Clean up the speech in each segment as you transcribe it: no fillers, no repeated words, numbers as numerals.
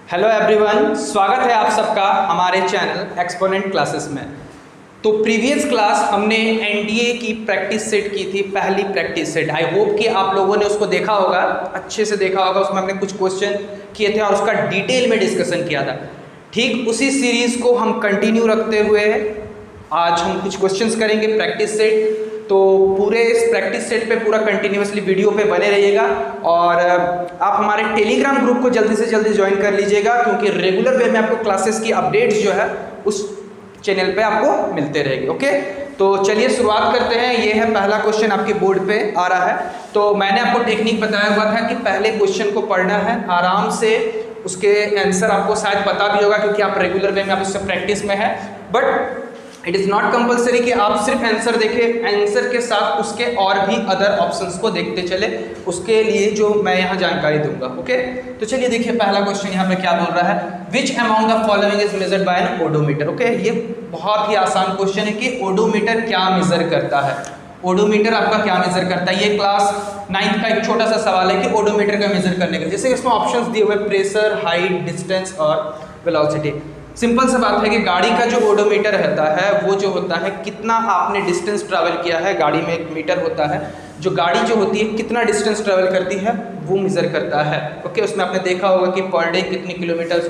Hello everyone, स्वागत है आप सबका हमारे चैनल एक्सपोनेंट क्लासेस में। तो प्रीवियस क्लास हमने एनडीए की प्रैक्टिस सेट की थी, पहली प्रैक्टिस सेट। आई होप कि आप लोगों ने उसको देखा होगा, अच्छे से देखा होगा। उसमें हमने कुछ क्वेश्चन किए थे और उसका डिटेल में डिस्कशन किया था। ठीक उसी सीरीज़ को हम कंटिन्यू रखते हुए आज हम कुछ क्वेश्चंस करेंगे प्रैक्टिस सेट। तो पूरे इस प्रैक्टिस सेट पे पूरा कंटिन्यूसली वीडियो पे बने रहिएगा और आप हमारे टेलीग्राम ग्रुप को जल्दी से जल्दी ज्वाइन कर लीजिएगा, क्योंकि रेगुलर वे में आपको क्लासेस की अपडेट्स जो है उस चैनल पे आपको मिलते रहेंगे। ओके, तो चलिए शुरुआत करते हैं। ये है पहला क्वेश्चन, आपके बोर्ड पे आ रहा है। तो मैंने आपको टेक्निक बताया हुआ था कि पहले क्वेश्चन को पढ़ना है आराम से, उसके आंसर आपको शायद पता भी होगा क्योंकि आप रेगुलर वे में आप उससे प्रैक्टिस में है। But it is not compulsory कि आप सिर्फ आंसर देखें, आंसर के साथ उसके और भी अदर ऑप्शंस को देखते चले। उसके लिए जो मैं यहाँ जानकारी दूंगा। ओके, तो चलिए देखिए पहला क्वेश्चन यहाँ पे क्या बोल रहा है। Which among the following is measured by an odometer. Okay, ये बहुत ही आसान क्वेश्चन है कि ओडोमीटर क्या मेजर करता है। ओडोमीटर आपका क्या मेजर करता है। ये क्लास 9th का एक छोटा सा सवाल है कि ओडोमीटर का मेजर करने का, जैसे इसमें ऑप्शंस दिए हुए प्रेशर, हाइट, डिस्टेंस और वेलोसिटी। सिंपल सा बात है कि गाड़ी का जो ओडोमीटर होता है वो जो होता है कितना आपने डिस्टेंस ट्रैवल किया है। गाड़ी में एक मीटर होता है, जो गाड़ी जो होती है कितना डिस्टेंस ट्रैवल करती है वो मेजर करता है। ओके, उसमें आपने देखा होगा कि पर डे कितनी किलोमीटर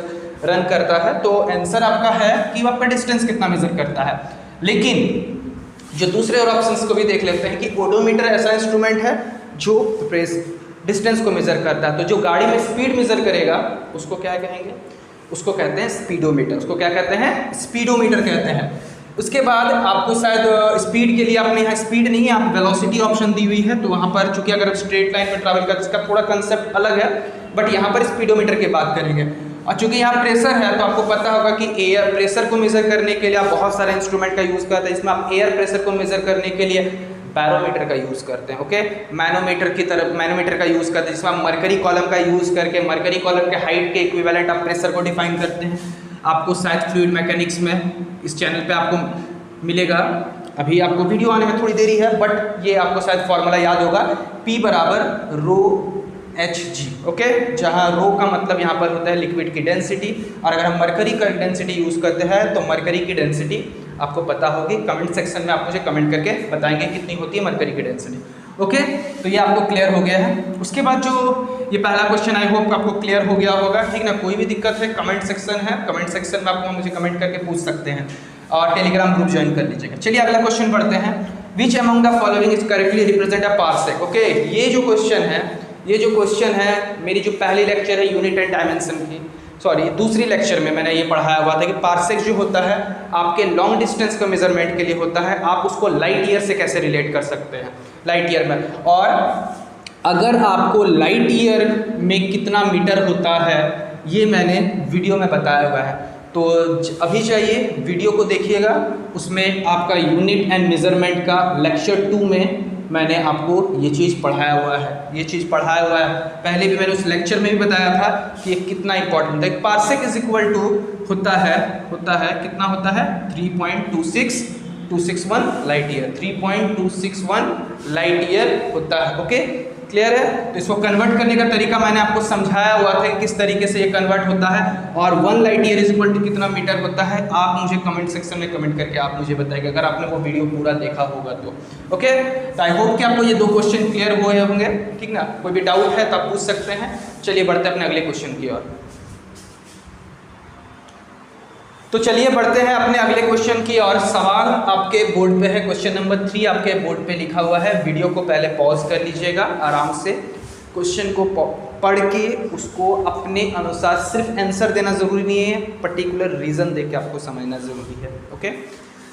रन करता है। तो आंसर आपका है कि वो आपका डिस्टेंस कितना मेजर करता है। लेकिन जो दूसरे और ऑप्शंस को भी देख लेते हैं कि ओडोमीटर ऐसा इंस्ट्रूमेंट है जो डिस्टेंस को मेजर करता है। तो जो गाड़ी में स्पीड मेजर करेगा उसको क्या कहेंगे, उसको कहते हैं स्पीडोमीटर। उसको क्या कहते हैं, स्पीडोमीटर कहते हैं। उसके बाद आपको शायद स्पीड के लिए आपने यहाँ स्पीड नहीं है, आप वेलोसिटी ऑप्शन दी हुई है। तो वहाँ पर चूंकि अगर आप स्ट्रेट लाइन में ट्रैवल करते, इसका थोड़ा कंसेप्ट अलग है, बट यहाँ पर स्पीडोमीटर की बात करेंगे। और चूंकि यहाँ प्रेशर है तो आपको पता होगा कि एयर प्रेशर को मेजर करने के लिए आप बहुत सारे इंस्ट्रूमेंट का यूज़ करते हैं। इसमें आप एयर प्रेशर को मेजर करने के लिए बैरोमीटर का यूज़ करते हैं। ओके, मैनोमीटर का यूज़ करते हैं, जिसमें आप मरकरी कॉलम का यूज़ करके मरकरी कॉलम के हाइट के इक्विवेलेंट आप प्रेशर को डिफाइन करते हैं। आपको शायद फ्लूइड मैकेनिक्स में इस चैनल पे आपको मिलेगा। अभी आपको वीडियो आने में थोड़ी देरी है, बट ये आपको शायद फॉर्मूला याद होगा, P बराबर रो Hg। ओके, जहाँ रो का मतलब यहाँ पर होता है लिक्विड की डेंसिटी, और अगर हम मरकरी का डेंसिटी यूज़ करते हैं तो मरकरी की डेंसिटी आपको पता होगी। कमेंट सेक्शन में आप मुझे कमेंट करके बताएंगे कितनी होती है मरकरी की डेंसिटी। ओके, तो ये आपको क्लियर हो गया है। उसके बाद जो ये पहला क्वेश्चन आई होप आपको क्लियर हो गया होगा, ठीक ना। कोई भी दिक्कत है कमेंट सेक्शन है, कमेंट सेक्शन में आपको मुझे कमेंट करके पूछ सकते हैं और टेलीग्राम ग्रुप ज्वाइन कर लीजिएगा। चलिए अगला क्वेश्चन पढ़ते हैं। Which among the following is correctly represent a parsec. Okay, ये जो क्वेश्चन है मेरी जो पहली लेक्चर है यूनिट एंड डायमेंशन की, सॉरी दूसरी लेक्चर में मैंने ये पढ़ाया हुआ था कि पार्सेक जो होता है आपके लॉन्ग डिस्टेंस का मेजरमेंट के लिए होता है। आप उसको लाइट ईयर से कैसे रिलेट कर सकते हैं, लाइट ईयर में। और अगर आपको लाइट ईयर में कितना मीटर होता है ये मैंने वीडियो में बताया हुआ है। तो अभी चाहिए वीडियो को देखिएगा, उसमें आपका यूनिट एंड मेजरमेंट का लेक्चर 2 में मैंने आपको ये चीज़ पढ़ाया हुआ है। पहले भी मैंने उस लेक्चर में भी बताया था कि ये कितना इंपॉर्टेंट है। पार्सेक इज इक्वल टू होता है कितना होता है 3.26261 लाइट ईयर, 3.261 लाइट ईयर होता है। ओके, क्लियर है। तो इसको कन्वर्ट करने का तरीका मैंने आपको समझाया हुआ था कि किस तरीके से ये कन्वर्ट होता है। और 1 light year is equal to कितना मीटर होता है, आप मुझे कमेंट सेक्शन में कमेंट करके आप मुझे बताइएगा अगर आपने वो वीडियो पूरा देखा होगा तो। ओके, तो आई होप कि आपको ये 2 क्वेश्चन क्लियर हुए होंगे, ठीक ना। कोई भी डाउट है तो आप पूछ सकते हैं। चलिए बढ़ते हैं अपने अगले क्वेश्चन की ओर। तो चलिए बढ़ते हैं अपने अगले क्वेश्चन की और। सवाल आपके बोर्ड पे है, क्वेश्चन नंबर 3 आपके बोर्ड पे लिखा हुआ है। वीडियो को पहले पॉज कर लीजिएगा, आराम से क्वेश्चन को पढ़ के उसको अपने अनुसार, सिर्फ आंसर देना जरूरी नहीं है, पर्टिकुलर रीजन देके आपको समझना जरूरी है। ओके,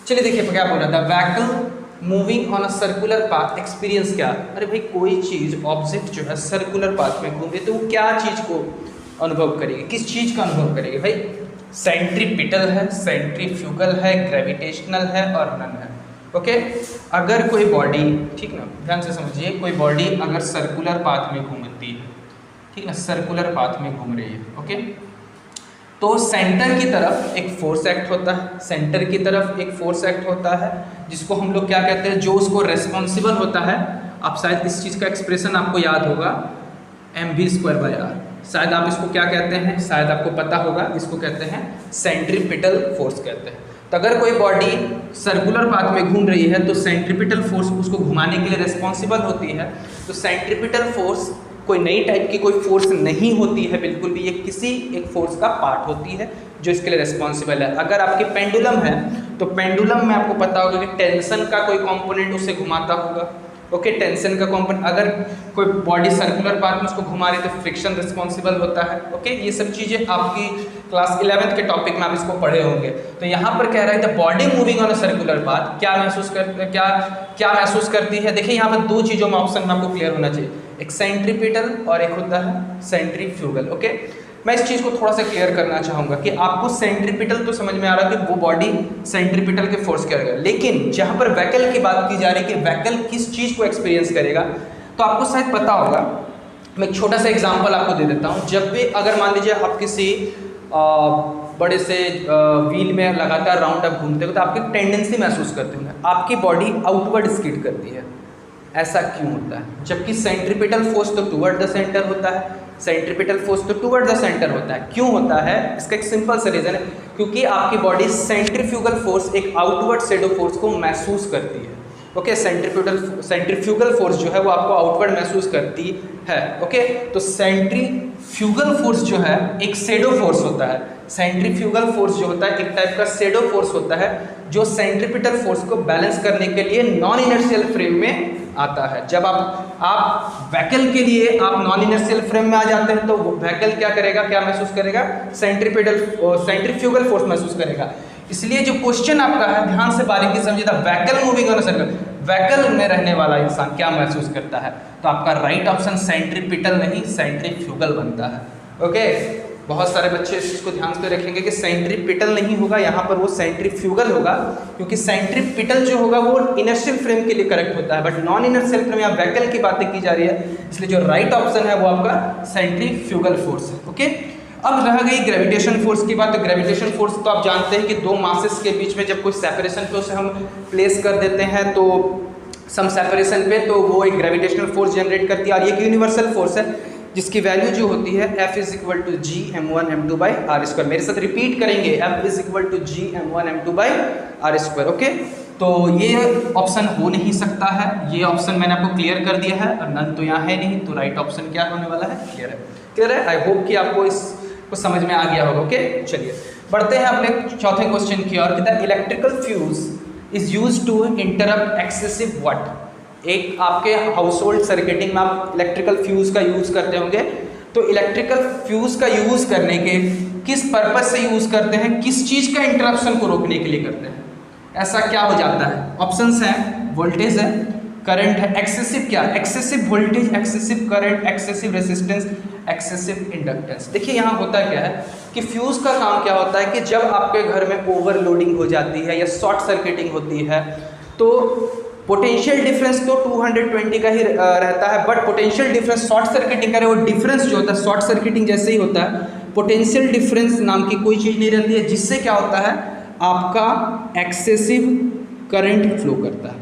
चलिए देखिए क्या बोल रहा था। Vehicle moving on a circular path experience क्या। अरे भाई, कोई चीज ऑब्जेक्ट जो है सर्कुलर पाथ में घूम रही है तो वो क्या चीज को अनुभव करेगी, किस चीज का अनुभव करेगी भाई। सेंट्रीपिटल है, सेंट्रीफ्यूगल है, ग्रेविटेशनल है और नन है। ओके, अगर कोई बॉडी, ठीक ना, ध्यान से समझिए, कोई बॉडी अगर सर्कुलर पाथ में घूमती है, ठीक ना, सर्कुलर पाथ में घूम रही है, ओके, तो सेंटर की तरफ एक फोर्स एक्ट होता है, जिसको हम लोग क्या कहते हैं, जो उसको रेस्पॉन्सिबल होता है। आप शायद इस चीज़ का एक्सप्रेशन आपको याद होगा, mv²/r। शायद आप इसको क्या कहते हैं, शायद आपको पता होगा, इसको कहते हैं सेंट्रीपिटल फोर्स कहते हैं। तो अगर कोई बॉडी सर्कुलर पाथ में घूम रही है तो सेंट्रीपिटल फोर्स उसको घुमाने के लिए रिस्पॉन्सिबल होती है। तो सेंट्रीपिटल फोर्स कोई नई टाइप की कोई फोर्स नहीं होती है बिल्कुल भी, ये किसी एक फोर्स का पार्ट होती है जो इसके लिए रिस्पॉन्सिबल है। अगर आपकी पेंडुलम है तो पेंडुलम में आपको पता होगा कि टेंशन का कोई कंपोनेंट उसे घुमाता होगा। ओके, टेंशन का कंपोनेंट, अगर कोई बॉडी सर्कुलर पाथ में उसको घुमा रही तो फ्रिक्शन रिस्पॉन्सिबल होता है। ओके, ये सब चीज़ें आपकी क्लास 11th के टॉपिक में आप इसको पढ़े होंगे। तो यहाँ पर कह रहा है the body moving on a circular path क्या महसूस करती है। देखिए यहाँ पर दो चीज़ों में ऑप्शन में आपको क्लियर होना चाहिए, एक सेंट्रीपिटल और एक होता है सेंट्रीफ्यूगल। ओके, मैं इस चीज़ को थोड़ा सा क्लियर करना चाहूँगा कि आपको सेंट्रीपिटल तो समझ में आ रहा है कि वो बॉडी सेंट्रीपिटल के फोर्स करेगा, लेकिन जहाँ पर वैकल की बात की जा रही है कि वैकल किस चीज़ को एक्सपीरियंस करेगा, तो आपको शायद पता होगा। मैं एक छोटा सा एग्जांपल आपको दे देता हूँ। जब भी अगर मान लीजिए आप किसी बड़े से व्हील में लगातार राउंड अप घूमते हो तो आपकी टेंडेंसी महसूस करते होंगे, आपकी बॉडी आउटवर्ड स्किड करती है। ऐसा क्यों होता है? जबकि सेंट्रीपिटल फोर्स तो टुवर्ड द सेंटर होता है, सेंट्रीपिटल फोर्स तो टुवर्ड द सेंटर होता है। क्यों होता है? इसका एक सिंपल सा रीजन है, क्योंकि आपकी बॉडी सेंट्रीफ्यूगल फोर्स, एक आउटवर्ड शेडो फोर्स को महसूस करती है। ओके, सेंट्रीफ्यूगल फोर्स जो है वो आपको आउटवर्ड महसूस करती है। ओके, तो सेंट्रीफ्यूगल फोर्स जो है एक शेडो फोर्स होता है। सेंट्रीफ्यूगल फोर्स जो होता है एक टाइप का शेडो फोर्स होता है जो सेंट्रीपिटल फोर्स को बैलेंस करने के लिए नॉन इनर्शियल फ्रेम में आता है। जब आप वैकल के लिए आप नॉन इनर्शियल फ्रेम में आ जाते हैं तो वैकल क्या करेगा, क्या महसूस करेगा? सेंट्रीफ्यूगल फोर्स महसूस करेगा। इसलिए जो क्वेश्चन आपका है, ध्यान से बारीकी समझिए, वैकल मूविंग ऑन अ सर्कल, वैकल में रहने वाला इंसान क्या महसूस करता है? तो आपका राइट ऑप्शन सेंट्रीपिटल नहीं सेंट्रीफ्यूगल बनता है। ओके, बहुत सारे बच्चे इस चीज़ को ध्यान से रखेंगे कि सेंट्रीपिटल नहीं होगा, यहाँ पर वो सेंट्रीफ्यूगल होगा, क्योंकि सेंट्रीपिटल जो होगा वो इनर्शियल फ्रेम के लिए करेक्ट होता है, बट नॉन इनर्शियल फ्रेम या वैकल की बातें की जा रही है, इसलिए जो राइट ऑप्शन है वो आपका सेंट्रीफ्यूगल फोर्स है। ओके, अब रह गई ग्रेविटेशन फोर्स की बात। तो ग्रेविटेशन फोर्स तो आप जानते हैं कि दो मासेस के बीच में जब कोई सेपरेशन पे उसे हम प्लेस कर देते हैं तो सम सेपरेशन पे, तो वो एक ग्रेविटेशनल फोर्स जनरेट करती है। और ये एक यूनिवर्सल फोर्स है जिसकी वैल्यू जो होती है F = G m1 m2/r²। मेरे साथ रिपीट करेंगे, F = G m1 m2/r²। Okay, तो ये ऑप्शन हो नहीं सकता है, ये ऑप्शन मैंने आपको क्लियर कर दिया है, और नन तो यहाँ है नहीं, तो राइट ऑप्शन क्या होने वाला है? क्लियर है। आई होप कि आपको इसको समझ में आ गया होगा। ओके, चलिए बढ़ते हैं अपने चौथे क्वेश्चन की ओर। The electrical fuse is used to interrupt excessive what. एक आपके हाउस होल्ड सर्किटिंग में आप इलेक्ट्रिकल फ्यूज का यूज़ करते होंगे, तो इलेक्ट्रिकल फ्यूज का यूज़ करने के किस पर्पस से यूज़ करते हैं, किस चीज़ का इंटरप्शन को रोकने के लिए करते हैं? ऐसा क्या हो जाता है? ऑप्शंस हैं, वोल्टेज है, करंट है, एक्सेसिव क्या? Excessive voltage, excessive current, excessive resistance, excessive inductance. देखिए यहाँ होता क्या है कि फ्यूज़ का काम क्या होता है कि जब आपके घर में ओवरलोडिंग हो जाती है या शॉर्ट सर्किटिंग होती है तो पोटेंशियल डिफरेंस तो 220 का ही रहता है, but potential difference short circuiting करे, वो डिफरेंस जो होता है शॉर्ट सर्किटिंग जैसे ही होता है, पोटेंशियल डिफरेंस नाम की कोई चीज़ नहीं रहती है, जिससे क्या होता है आपका एक्सेसिव करंट फ्लो करता है।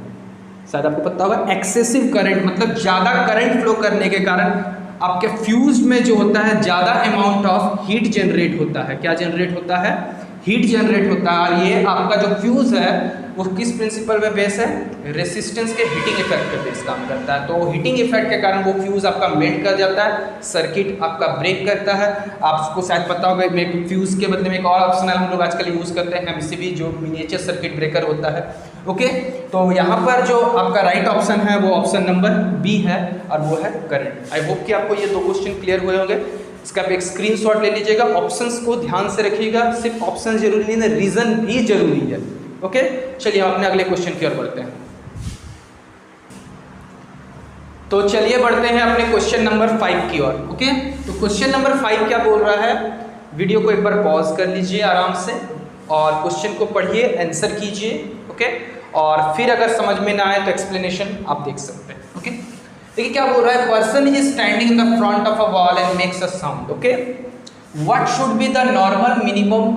शायद आपको पता होगा, एक्सेसिव करंट मतलब ज़्यादा करंट फ्लो करने के कारण आपके फ्यूज में जो होता है ज़्यादा अमाउंट ऑफ हीट जनरेट होता है। क्या जनरेट होता है? हीट जनरेट होता है। और ये आपका जो फ्यूज है वो किस प्रिंसिपल पे बेस है? रेसिस्टेंस के हीटिंग इफेक्ट पे बेस काम करता है। तो हीटिंग इफेक्ट के कारण वो फ्यूज आपका मेल्ट कर जाता है, सर्किट आपका ब्रेक करता है। आपको शायद पता होगा फ्यूज के बदले में एक और ऑप्शनल हम लोग आजकल यूज़ करते हैं MCB, जो मिनिएचर सर्किट ब्रेकर होता है। ओके, तो यहाँ पर जो आपका राइट ऑप्शन है वो ऑप्शन नंबर बी है, और वो है करंट। आई होप कि आपको ये दो क्वेश्चन क्लियर हुए होंगे। इसका आप एक स्क्रीनशॉट ले लीजिएगा, ऑप्शंस को ध्यान से रखिएगा, सिर्फ ऑप्शन जरूरी नहीं है, रीजन भी जरूरी है। ओके, चलिए हम अपने अगले क्वेश्चन की ओर बढ़ते हैं। तो चलिए बढ़ते हैं अपने क्वेश्चन नंबर 5 की ओर। ओके, तो क्वेश्चन नंबर 5 क्या बोल रहा है? वीडियो को एक बार पॉज कर लीजिए आराम से और क्वेश्चन को पढ़िए, आंसर कीजिए। ओके, और फिर अगर समझ में ना आए तो एक्सप्लेनेशन आप देख सकते हैं। ओके, देखिए क्या बोल रहा है, person is standing in the front of a wall and makes a sound. Okay, what should be the normal minimum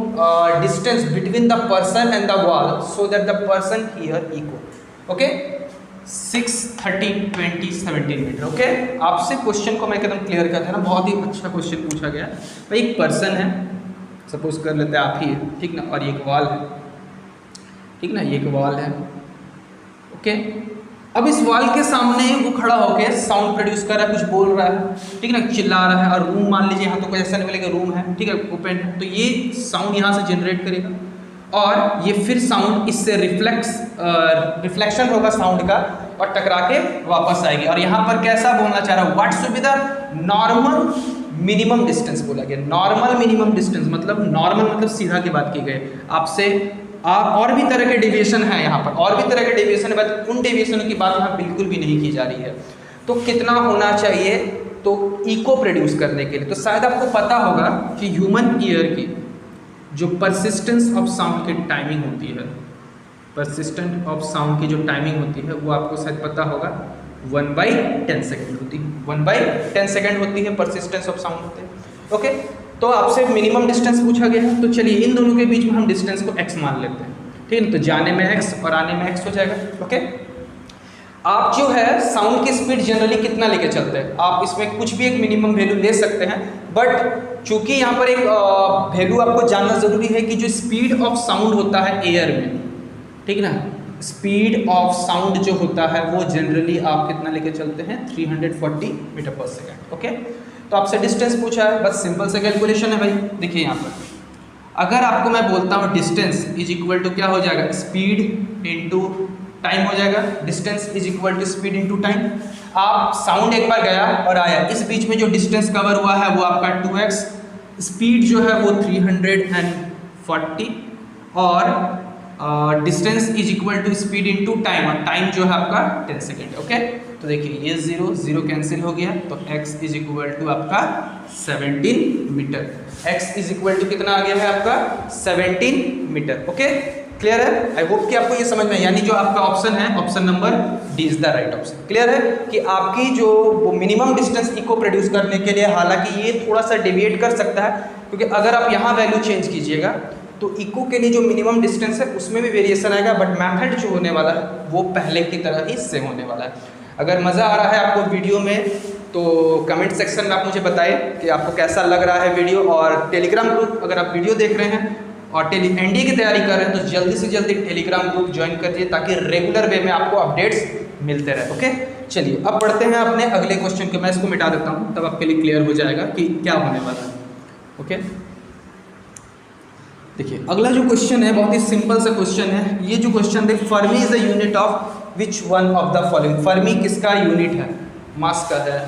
distance between the person and the wall so that the person hear echo? Okay, 6, 30, 20, 17 metre. Okay, आपसे question को मैं एकदम clear कर दे रहा हूँ, बहुत ही अच्छा question पूछा गया भाई। एक पर्सन है, सपोज कर लेते हैं आप ही है, ठीक ना, और ये एक वॉल है, ठीक ना, ये एक वॉल है। ओके, अब इस वॉल के सामने वो खड़ा होकर साउंड प्रोड्यूस कर रहा है, कुछ बोल रहा है, ठीक ना, चिल्ला रहा है, और रूम मान लीजिए यहाँ तो कोई ऐसा नहीं बोलेगा, रूम है, ठीक है, ओपन है, तो ये साउंड यहाँ से जनरेट करेगा और ये फिर साउंड इससे रिफ्लेक्शन होगा साउंड का और टकरा के वापस आएगी। और यहाँ पर कैसा बोलना चाह रहा हूँ, what should be the normal minimum distance बोला गया। नॉर्मल मिनिमम डिस्टेंस मतलब नॉर्मल मतलब सीधा की बात की गई आपसे। आप और भी तरह के डेविएशन है यहाँ पर, और भी तरह के डेविएशन है, बट उन डेविएशनों की बात यहाँ बिल्कुल भी नहीं की जा रही है। तो कितना होना चाहिए, तो इको प्रोड्यूस करने के लिए, तो शायद आपको पता होगा कि ह्यूमन ईयर की जो परसिस्टेंस ऑफ साउंड की टाइमिंग होती है, परसिस्टेंट ऑफ साउंड की जो टाइमिंग होती है वो आपको शायद पता होगा 1/10 सेकेंड होती है। 1/10 सेकेंड होती है परसिस्टेंस ऑफ साउंड होते हैं। ओके, तो आपसे मिनिमम डिस्टेंस पूछा गया है, तो चलिए इन दोनों के बीच में हम डिस्टेंस को x मान लेते हैं, ठीक है, तो जाने में x और आने में x हो जाएगा। ओके, आप जो है साउंड की स्पीड जनरली कितना लेके चलते हैं, आप इसमें कुछ भी एक मिनिमम वैल्यू ले सकते हैं, बट चूंकि यहाँ पर एक वैल्यू आपको जानना जरूरी है कि जो स्पीड ऑफ साउंड होता है एयर में, ठीक ना, स्पीड ऑफ साउंड जो होता है वो जनरली आप कितना लेके चलते हैं, 340 मीटर पर सेकेंड। ओके, तो आपसे डिस्टेंस पूछा है, बस सिंपल से कैलकुलेशन है भाई। देखिए यहाँ पर अगर आपको मैं बोलता हूँ डिस्टेंस इज इक्वल टू क्या हो जाएगा, स्पीड इनटू टाइम हो जाएगा। Distance is equal to speed into time. आप साउंड एक बार गया और आया, इस बीच में जो डिस्टेंस कवर हुआ है वो आपका 2x, स्पीड जो है वो 340 और distance is equal to speed into time, और टाइम जो है आपका 10 सेकेंड। ओके, तो देखिए ये 0 कैंसिल हो गया, तो x इज इक्वल टू आपका 17 meter. x is equal to कितना आ गया है आपका 17 मीटर। ओके, क्लियर है? आई होप कि आपको ये समझ में, यानी जो आपका ऑप्शन है, option number D is the right option. Clear है कि आपकी जो मिनिमम डिस्टेंस इको प्रोड्यूस करने के लिए, हालांकि ये थोड़ा सा डेविएट कर सकता है, क्योंकि अगर आप यहाँ वैल्यू चेंज कीजिएगा तो इको के लिए जो मिनिमम डिस्टेंस है उसमें भी वेरिएशन आएगा, बट मेथड जो होने वाला है वो पहले की तरह ही सेम होने वाला है। अगर मज़ा आ रहा है आपको वीडियो में तो कमेंट सेक्शन में आप मुझे बताएं कि आपको कैसा लग रहा है वीडियो। और टेलीग्राम ग्रुप, अगर आप वीडियो देख रहे हैं और एनडीए की तैयारी कर रहे हैं तो जल्दी से जल्दी टेलीग्राम ग्रुप ज्वाइन करिए, ताकि रेगुलर वे में आपको अपडेट्स मिलते रहे। ओके, चलिए अब बढ़ते हैं अपने अगले क्वेश्चन के। मैं इसको मिटा देता हूँ, तब आपके लिए क्लियर हो जाएगा कि क्या होने वाला है। ओके, देखिए अगला जो क्वेश्चन है बहुत ही सिंपल सा क्वेश्चन है। ये जो क्वेश्चन है, Fermi is the unit of which one of the following. Fermi किसका यूनिट है, मास का है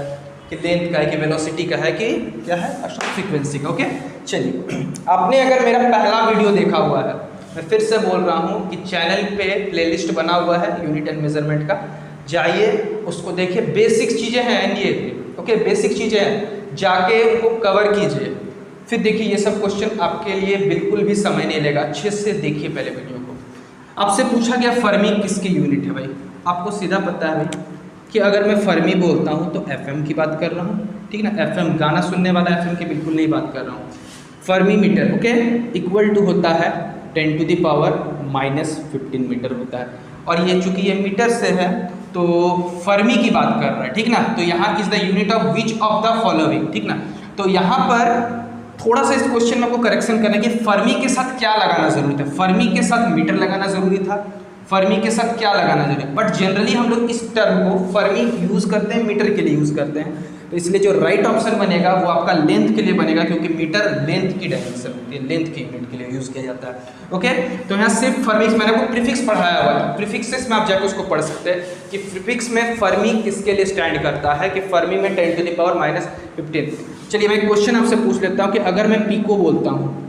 कि लेंथ का है कि वेलोसिटी का है कि क्या है, फ्रीक्वेंसी का। ओके, चलिए आपने अगर मेरा पहला वीडियो देखा हुआ है, मैं फिर से बोल रहा हूँ कि चैनल पे प्लेलिस्ट बना हुआ है यूनिट एंड मेजरमेंट का, जाइए उसको देखिए। बेसिक चीज़ें हैं एनडीए की, ओके, बेसिक चीज़ें हैं, जाके उनको कवर कीजिए। फिर देखिए ये सब क्वेश्चन आपके लिए बिल्कुल भी समय नहीं लेगा, अच्छे से देखिए पहले वीडियो को। आपसे पूछा गया फर्मी किसकी यूनिट है भाई, आपको सीधा पता है भाई कि अगर मैं फर्मी बोलता हूँ तो एफएम की बात कर रहा हूँ, ठीक ना, एफएम गाना सुनने वाला एफएम की बिल्कुल नहीं बात कर रहा हूँ। Fermi meter, okay, equal to होता है 10⁻⁻15 मीटर होता है। और ये चूंकि ये मीटर से है तो फर्मी की बात कर रहा है, ठीक ना, तो यहाँ is the unit of which of the following, ठीक ना। तो यहाँ पर थोड़ा सा इस क्वेश्चन में आपको करेक्शन करना है कि फर्मी के साथ क्या लगाना जरूरी था। फर्मी के साथ मीटर लगाना जरूरी था, फर्मी के साथ क्या लगाना जरूरी है, बट जनरली हम लोग इस टर्म को फर्मी यूज़ करते हैं, मीटर के लिए यूज़ करते हैं। तो इसलिए जो राइट ऑप्शन बनेगा वो आपका लेंथ के लिए बनेगा, क्योंकि मीटर लेंथ की डायमेंशन होती है, लेंथ की यूनिट के लिए यूज़ किया जाता है। ओके, तो यहाँ सिर्फ फर्मी, मैंने आपको प्रीफिक्स पढ़ाया हुआ है, प्रीफिक्सेस में आप जाकर उसको पढ़ सकते हैं कि प्रीफिक्स में फर्मी किसके लिए स्टैंड करता है, कि फर्मी में 10⁻⁻15। चलिए मैं क्वेश्चन आपसे पूछ लेता हूँ कि अगर मैं पीको बोलता हूँ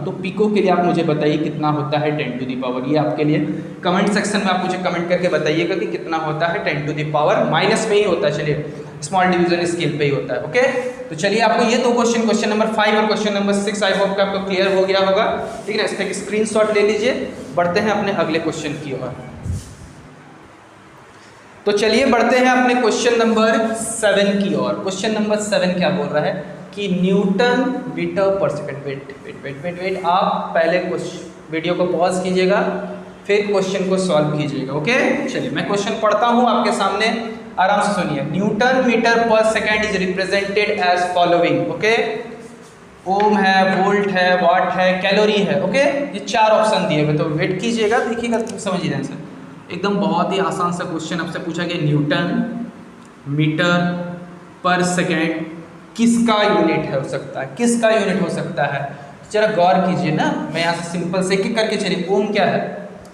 तो पीको के लिए आप मुझे बताइए कितना होता है 10⁻। ये आपके लिए कमेंट सेक्शन में आप मुझे कमेंट करके बताइएगा कि कितना होता है 10⁻, माइनस में ही होता है, चलिए स्मॉल डिवीजन स्केल पे ही होता है। ओके, तो चलिए आपको ये दो क्वेश्चन नंबर 5 और क्वेश्चन नंबर 6 आई होप का आपको क्लियर हो गया होगा, ठीक है ना। इसका एक स्क्रीनशॉट ले लीजिए, बढ़ते हैं अपने अगले क्वेश्चन की ओर। तो चलिए बढ़ते हैं अपने क्वेश्चन नंबर 7 की ओर। क्वेश्चन नंबर 7 क्या बोल रहा है कि न्यूटन मीटर पर सेकंड। वेट, आप पहले कुछ वीडियो को पॉज कीजिएगा फिर क्वेश्चन को सॉल्व कीजिएगा। ओके, चलिए मैं क्वेश्चन पढ़ता हूँ आपके सामने, आराम से सुनिए। Newton metre per second is represented as following. Okay, ohm है, वोल्ट है, वाट है, कैलोरी है। ओके, ये 4 ऑप्शन दिए हुए, तो वेट कीजिएगा, देखिएगा तो समझिए आंसर। एकदम बहुत ही आसान सा क्वेश्चन आपसे पूछा गया, न्यूटन मीटर पर सेकेंड किसका यूनिट हो सकता है, किसका यूनिट हो सकता है? जरा गौर कीजिए ना, मैं यहाँ से सिंपल से एक करके चलिए। ओम क्या है?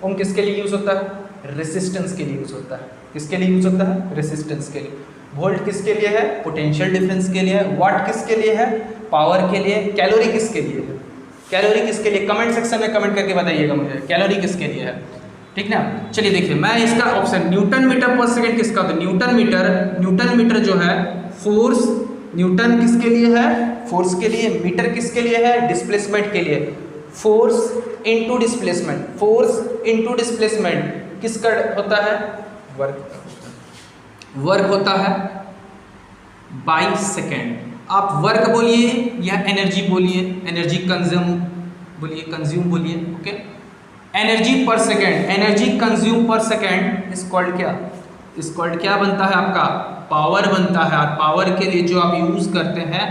ओम किसके लिए यूज होता है? रेसिस्टेंस के लिए यूज होता है। किसके लिए यूज होता है? रेसिस्टेंस के लिए। वोल्ट किसके लिए है? पोटेंशियल डिफरेंस के लिए है। वाट किसके लिए है? पावर के लिए। कैलोरी किसके लिए है? कैलोरी किसके लिए? कमेंट सेक्शन में कमेंट करके बताइएगा मुझे, कैलोरी किसके लिए है, ठीक ना। चलिए देखिए, मैं इसका option Newton metre per second किसका, तो न्यूटन मीटर जो है फोर्स, न्यूटन किसके लिए है? फोर्स के लिए। मीटर किसके लिए है? डिस्प्लेसमेंट के लिए। Force into displacement, force into displacement किसका होता है? वर्क होता है बाई सेकेंड। आप वर्क बोलिए या एनर्जी बोलिए, एनर्जी कंज्यूम बोलिए, कंज्यूम बोलिए। ओके, एनर्जी पर सेकेंड, एनर्जी कंज्यूम पर सेकेंड इज कॉल्ड क्या? इज कॉल्ड क्या बनता है आपका? पावर बनता है। और पावर के लिए जो आप यूज करते हैं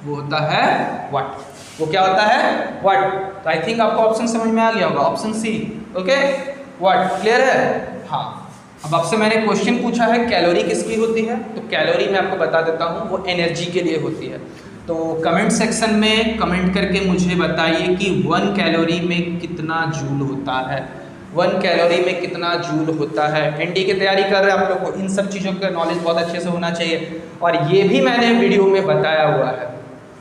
वो होता है वाट। वो क्या होता है? वाट। तो आई थिंक आपको ऑप्शन समझ में आ गया होगा, ऑप्शन सी। ओके, वाट क्लियर है? हाँ। अब आपसे मैंने क्वेश्चन पूछा है कैलोरी किसकी होती है, तो कैलोरी मैं आपको बता देता हूँ, वो एनर्जी के लिए होती है। तो कमेंट सेक्शन में कमेंट करके मुझे बताइए कि 1 कैलोरी में कितना जूल होता है। 1 कैलोरी में कितना जूल होता है। एनडी की तैयारी कर रहे हैं आप लोग को इन सब चीज़ों का नॉलेज बहुत अच्छे से होना चाहिए। और ये भी मैंने वीडियो में बताया हुआ है,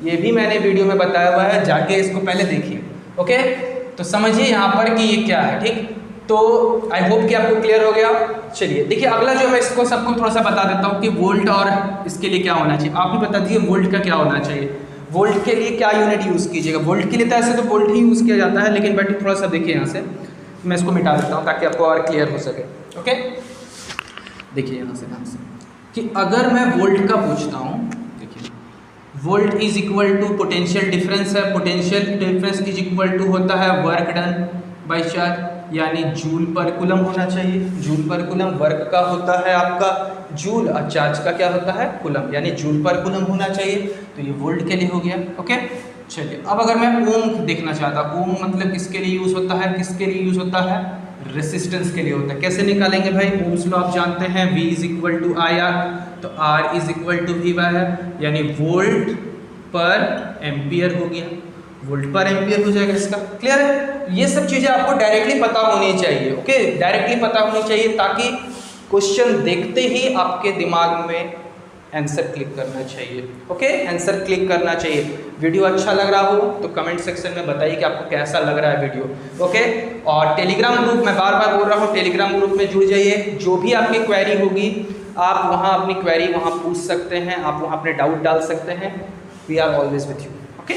ये भी मैंने वीडियो में बताया हुआ है, जाके इसको पहले देखिए। ओके, तो समझिए यहाँ पर कि ये क्या है, ठीक। तो आई होप कि आपको क्लियर हो गया। चलिए देखिए, अगला जो मैं इसको सबको थोड़ा सा बता देता हूँ कि वोल्ट और इसके लिए क्या होना चाहिए। आप भी बता दीजिए वोल्ट का क्या होना चाहिए, वोल्ट के लिए क्या यूनिट यूज़ कीजिएगा। वोल्ट के लिए तो ऐसे तो वोल्ट ही यूज़ किया जाता है, लेकिन बट थोड़ा सा देखिए यहाँ से, मैं इसको मिटा देता हूँ ताकि आपको और क्लियर हो सके। ओके, देखिए यहाँ से कि अगर मैं वोल्ट का पूछता हूँ, देखिए volt is equal to potential difference है। Potential difference is equal to होता है वर्क डन बाई चार्ज, यानी जूल पर कूलम होना चाहिए। जूल पर कूलम, वर्क का होता है आपका जूल और चार्ज का क्या होता है? कूलम, यानी जूल पर कूलम होना चाहिए। तो ये वोल्ट के लिए हो गया। ओके, चलिए अब अगर मैं ओम देखना चाहता, ओम मतलब किसके लिए यूज़ होता है? किसके लिए यूज़ होता है? रेसिस्टेंस के लिए होता है। कैसे निकालेंगे भाई? ओम्स लॉ आप जानते हैं, V is equal to I R, तो R is equal to V by है, यानी वोल्ट पर एम्पियर हो गया, वोल्ट पर एम्पियर हो जाएगा इसका। क्लियर है? ये सब चीज़ें आपको डायरेक्टली पता होनी चाहिए। ओके, डायरेक्टली पता होनी चाहिए ताकि क्वेश्चन देखते ही आपके दिमाग में आंसर क्लिक करना चाहिए। ओके, आंसर क्लिक करना चाहिए। वीडियो अच्छा लग रहा हो तो कमेंट सेक्शन में बताइए कि आपको कैसा लग रहा है वीडियो। ओके, और टेलीग्राम ग्रुप, मैं बार बार बोल रहा हूँ, टेलीग्राम ग्रुप में जुड़ जाइए। जो भी आपकी क्वेरी होगी आप वहाँ अपनी क्वेरी वहाँ पूछ सकते हैं, आप वहाँ अपने डाउट डाल सकते हैं। We are always with you. Okay,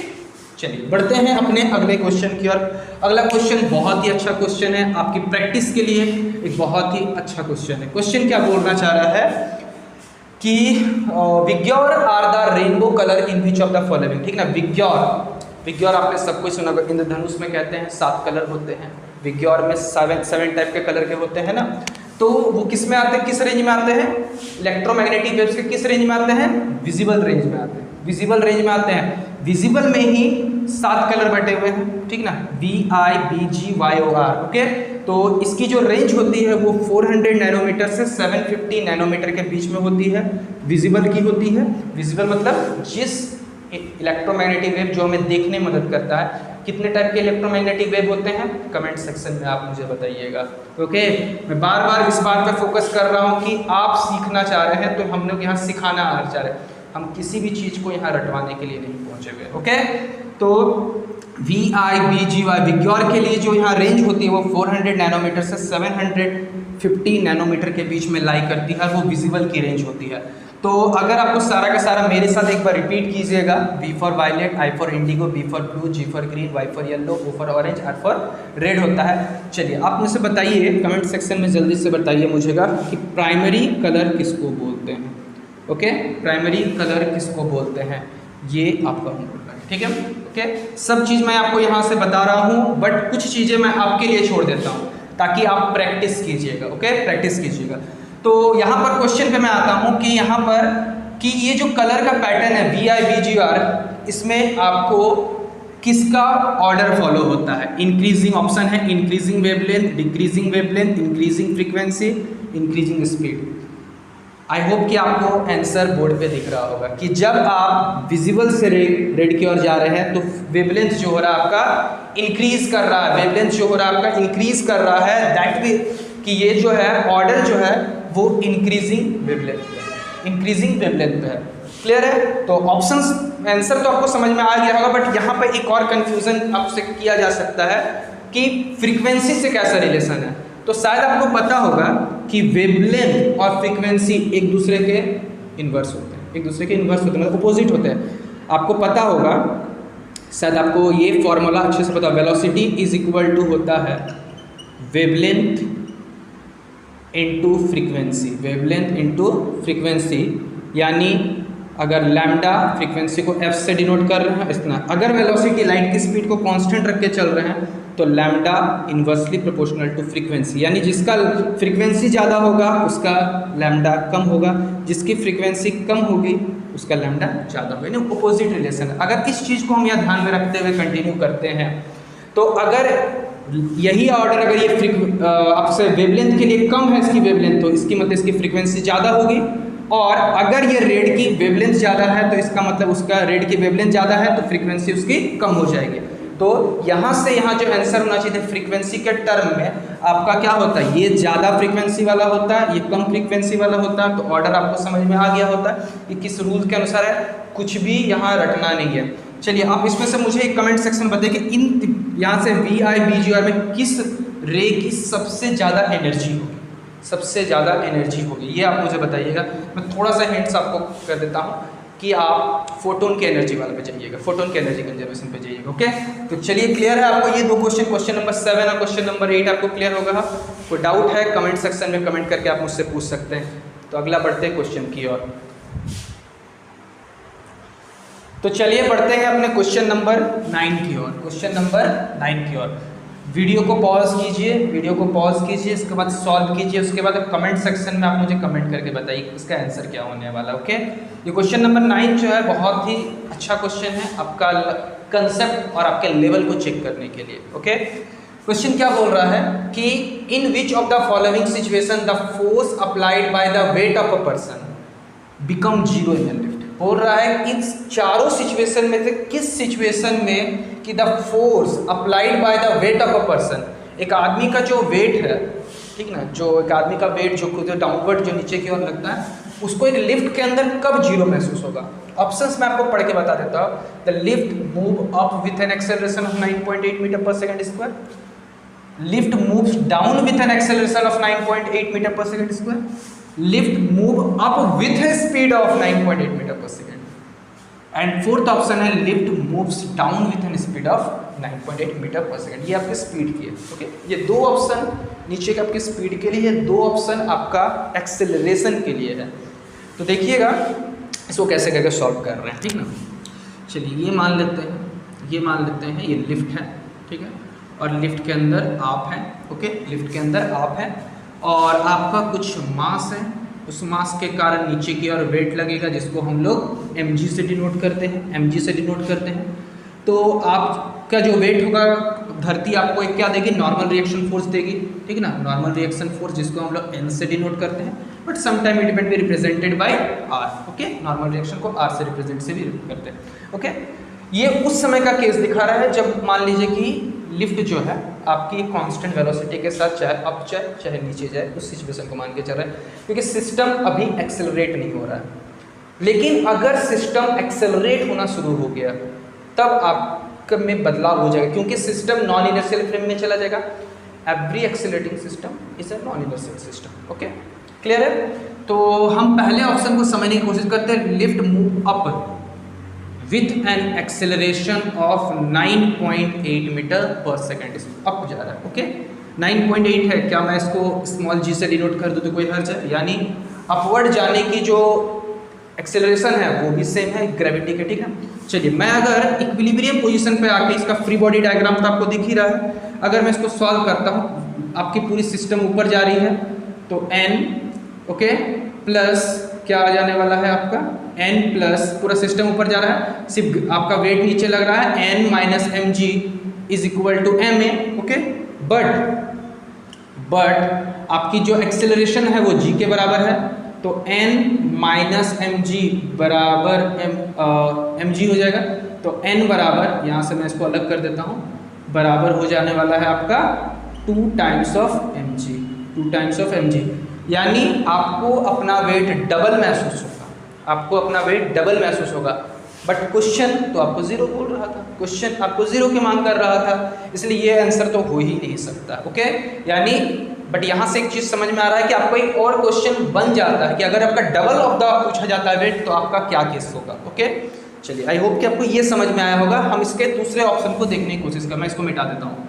चलिए बढ़ते हैं अपने अगले क्वेश्चन की ओर। अगला क्वेश्चन बहुत ही अच्छा क्वेश्चन है, आपकी प्रैक्टिस के लिए एक बहुत ही अच्छा क्वेश्चन है। क्वेश्चन क्या बोलना चाह रहा है कि विग्योर are the rainbow colour in which of the following, ठीक ना। विग्योर आपने सब कुछ सुना, इंद्रधनुष में कहते हैं 7 कलर होते हैं, विग्योर में 7 टाइप के कलर के होते हैं ना। तो वो किस में आते हैं, किस रेंज में आते हैं? इलेक्ट्रोमैग्नेटिक वेव्स के किस रेंज में आते हैं? विजिबल रेंज में आते हैं, विजिबल रेंज में आते हैं। विजिबल में ही 7 कलर बटे हुए हैं, ठीक ना, VIBGYOR। ओके, तो इसकी जो रेंज होती है वो 400 नैनोमीटर से 750 नैनोमीटर के बीच में होती है, विजिबल की होती है। विजिबल मतलब जिस इलेक्ट्रोमैग्नेटिक वेव जो हमें देखने में मदद करता है। कितने टाइप के इलेक्ट्रोमैग्नेटिक वेव होते हैं? कमेंट सेक्शन में आप मुझे बताइएगा। ओके, मैं बार बार इस बात पे फोकस कर रहा हूँ कि आप सीखना चाह रहे हैं तो हम लोग यहाँ सिखाना चाह रहे हैं, हम किसी भी चीज़ को यहाँ रटवाने के लिए नहीं पहुँचे हुए। ओके, तो VIBGY विग्योर के लिए जो यहाँ रेंज होती है वो 400 नैनोमीटर से 750 नैनोमीटर के बीच में लाई करती है, वो विजिबल की रेंज होती है। तो अगर आपको सारा का सारा मेरे साथ एक बार रिपीट कीजिएगा, V for violet, I for indigo, B for blue, G for green, Y for yellow, O for orange, R for red होता है। चलिए आप मुझसे बताइए, कमेंट सेक्शन में जल्दी से बताइए मुझेगा कि प्राइमरी कलर किसको बोलते हैं। ओके, प्राइमरी कलर किसको बोलते हैं, ये आपका होमवर्क है, ठीक है। ओके, सब चीज़ मैं आपको यहाँ से बता रहा हूँ, बट कुछ चीज़ें मैं आपके लिए छोड़ देता हूँ। ताकि आप प्रैक्टिस कीजिएगा। ओके, प्रैक्टिस कीजिएगा। तो यहाँ पर क्वेश्चन पे मैं आता हूँ कि यहाँ पर कि ये जो कलर का पैटर्न है VIBGR, इसमें आपको किसका ऑर्डर फॉलो होता है? इंक्रीजिंग ऑप्शन है, increasing wavelength, decreasing wavelength, increasing frequency, increasing speed. आई होप कि आपको आंसर बोर्ड पे दिख रहा होगा कि जब आप विजिबल से रेड की ओर जा रहे हैं तो वेवलेंथ जो हो रहा है आपका इंक्रीज कर रहा है, वेवलेंथ जो हो रहा है आपका इंक्रीज कर रहा है, दैट भी कि ये जो है ऑर्डर जो है वो इंक्रीजिंग वेवलेंथ है, इंक्रीजिंग वेवलेंथ है। क्लियर है? तो ऑप्शंस आंसर तो आपको समझ में आ गया होगा, बट यहाँ पर एक और कंफ्यूजन आपसे किया जा सकता है कि फ्रीक्वेंसी से कैसा रिलेशन है। तो शायद आपको पता होगा कि वेवलेंथ और फ्रीक्वेंसी एक दूसरे के इन्वर्स होते हैं, एक दूसरे के इन्वर्स होते हैं, मतलब अपोजिट होते हैं। आपको पता होगा, शायद आपको ये फॉर्मूला अच्छे से पता, वेलोसिटी इज इक्वल टू होता है wavelength into frequency, wavelength into frequency. यानी अगर लैम्डा फ्रीक्वेंसी को f से डिनोट कर रहे हैं इतना, अगर वेलोसिटी लाइट की स्पीड को कांस्टेंट रख के चल रहे हैं तो lambda inversely proportional to frequency, यानी जिसका फ्रीक्वेंसी ज़्यादा होगा उसका लैम्डा कम होगा, जिसकी फ्रीक्वेंसी कम होगी उसका लैम्डा ज़्यादा होगा, यानी अपोजिट रिलेशन है। अगर इस चीज़ को हम यहाँ ध्यान में रखते हुए कंटिन्यू करते हैं तो अगर यही ऑर्डर, अगर ये आपसे वेवलेंथ के लिए कम है इसकी वेवलेंथ, तो इसकी मतलब इसकी फ्रीक्वेंसी ज़्यादा होगी, और अगर ये रेड की वेवलेंथ ज़्यादा है तो इसका मतलब उसका रेड की वेवलेंथ ज़्यादा है तो फ्रीक्वेंसी उसकी कम हो जाएगी। तो यहाँ से यहाँ जो आंसर होना चाहिए फ्रीक्वेंसी के टर्म में आपका क्या होता है, ये ज़्यादा फ्रीक्वेंसी वाला होता है, ये कम फ्रीक्वेंसी वाला होता है। तो ऑर्डर आपको समझ में आ गया होता है कि किस रूल के अनुसार है, कुछ भी यहाँ रटना नहीं है। चलिए आप इसमें से मुझे एक कमेंट सेक्शन बताइए कि इन यहाँ से VIBGR में किस रे की सबसे ज़्यादा एनर्जी होगी, सबसे ज़्यादा एनर्जी होगी, ये आप मुझे बताइएगा। मैं थोड़ा सा हिंट्स आपको कर देता हूँ कि आप फोटोन के एनर्जी वाले पे जाइएगा, फोटोन के एनर्जी कंजर्वेशन पे जाइएगा। ओके, तो चलिए क्लियर है आपको ये दो क्वेश्चन, क्वेश्चन नंबर 7 और क्वेश्चन नंबर 8 आपको क्लियर होगा। कोई डाउट है कमेंट सेक्शन में कमेंट करके आप मुझसे पूछ सकते हैं। तो अगला बढ़ते हैं क्वेश्चन की ओर। तो चलिए बढ़ते हैं अपने क्वेश्चन नंबर 9 की ओर, क्वेश्चन नंबर 9 की ओर। वीडियो को पॉज कीजिए, वीडियो को पॉज कीजिए, इसके बाद सॉल्व कीजिए, उसके बाद कमेंट सेक्शन में आप मुझे कमेंट करके बताइए इसका आंसर क्या होने वाला। ओके, ये क्वेश्चन नंबर 9 जो है बहुत ही अच्छा क्वेश्चन है आपका कंसेप्ट और आपके लेवल को चेक करने के लिए। ओके, क्वेश्चन क्या बोल रहा है कि in which of the following situation the force applied by the weight of a person become zero in lift. बोल रहा है इन चारों सिचुएशन में से किस सिचुएशन में कि the force applied by the weight of a person, एक आदमी का जो वेट है, ठीक ना, जो एक आदमी का वेट जो खुद डाउनवर्ड जो नीचे की ओर लगता है, उसको एक लिफ्ट के अंदर कब जीरो महसूस होगा। ऑप्शंस मैं आपको पढ़ के बता देता हूँ। The lift move up with an acceleration of 9.8 metre per second square, lift moves down with an acceleration of 9.8 metre per second square, lift move up with a speed of 9.8 metre per second, and fourth option है lift moves down with an speed of 9.8 metre per second. ये आपके speed की है। Okay, ये दो option नीचे के आपके स्पीड के लिए, दो ऑप्शन आपका एक्सेलरेशन के लिए है। तो देखिएगा इसको कैसे करके सॉल्व कर रहे हैं, ठीक ना। चलिए ये मान लेते हैं, ये मान लेते हैं ये लिफ्ट है, ठीक है, और लिफ्ट के अंदर आप हैं। ओके, लिफ्ट के अंदर आप हैं और आपका कुछ मास है, उस मास के कारण नीचे की ओर वेट लगेगा जिसको हम लोग mg से डिनोट करते हैं, mg से डिनोट करते हैं। तो आपका जो वेट होगा, धरती आपको एक क्या देगी, नॉर्मल रिएक्शन फोर्स देगी, ठीक है ना, नॉर्मल रिएक्शन फोर्स जिसको हम लोग n से डिनोट करते हैं, but sometime it will be represented by r। Okay, normal reaction को r से रिप्रेजेंट से भी करते हैं। ओके, ये उस समय का केस दिखा रहा है जब मान लीजिए कि लिफ्ट जो है आपकी कांस्टेंट वेलोसिटी के साथ चाहे अप जाए चाहे नीचे जाए, उस सिचुएशन को मान के चल रहा है, क्योंकि सिस्टम अभी एक्सेलरेट नहीं हो रहा है। लेकिन अगर सिस्टम एक्सेलरेट होना शुरू हो गया तब आप में बदलाव हो जाएगा, क्योंकि सिस्टम नॉन इनर्शियल फ्रेम में चला जाएगा। Every accelerating system is a non inertial system. Okay, clear है। तो हम पहले ऑप्शन को समझने की कोशिश करते हैं। Lift move up with an acceleration of 9.8 metre per second, up जा रहा है। ओके, 9.8 है, क्या मैं इसको स्मॉल g से डिनोट कर दूँ तो कोई हर्ज है, यानी अपवर्ड जाने की जो एक्सेलरेशन है वो भी सेम है ग्रेविटी के, ठीक है। चलिए मैं अगर इक्विलिब्रियम पोजीशन पे आके, इसका फ्री बॉडी डायग्राम तो आपको दिख ही रहा है, अगर मैं इसको सॉल्व करता हूँ आपकी पूरी सिस्टम ऊपर जा रही है तो n ओके प्लस क्या आ जाने वाला है आपका n प्लस पूरा सिस्टम ऊपर जा रहा है, सिर्फ आपका वेट नीचे लग रहा है n minus M G is equal to M A okay. But आपकी जो एक्सेलरेशन है वो g के बराबर है तो n माइनस एम जी बराबर एम जी हो जाएगा। तो n बराबर यहाँ से मैं इसको अलग कर देता हूँ, बराबर हो जाने वाला है आपका 2 times of M G, 2 times of M G, यानी आपको अपना वेट डबल महसूस होगा, आपको अपना वेट डबल महसूस होगा। बट क्वेश्चन तो आपको जीरो बोल रहा था, क्वेश्चन आपको जीरो की मांग कर रहा था, इसलिए ये आंसर तो हो ही नहीं सकता ओके। यानी बट यहाँ से एक चीज़ समझ में आ रहा है कि आपको एक और क्वेश्चन बन जाता है कि अगर आपका डबल ऑफ द पूछा जाता है वेट तो आपका क्या केस होगा ओके। चलिए आई होप कि आपको ये समझ में आया होगा। हम इसके दूसरे ऑप्शन को देखने की कोशिश कर, मैं इसको मिटा देता हूँ,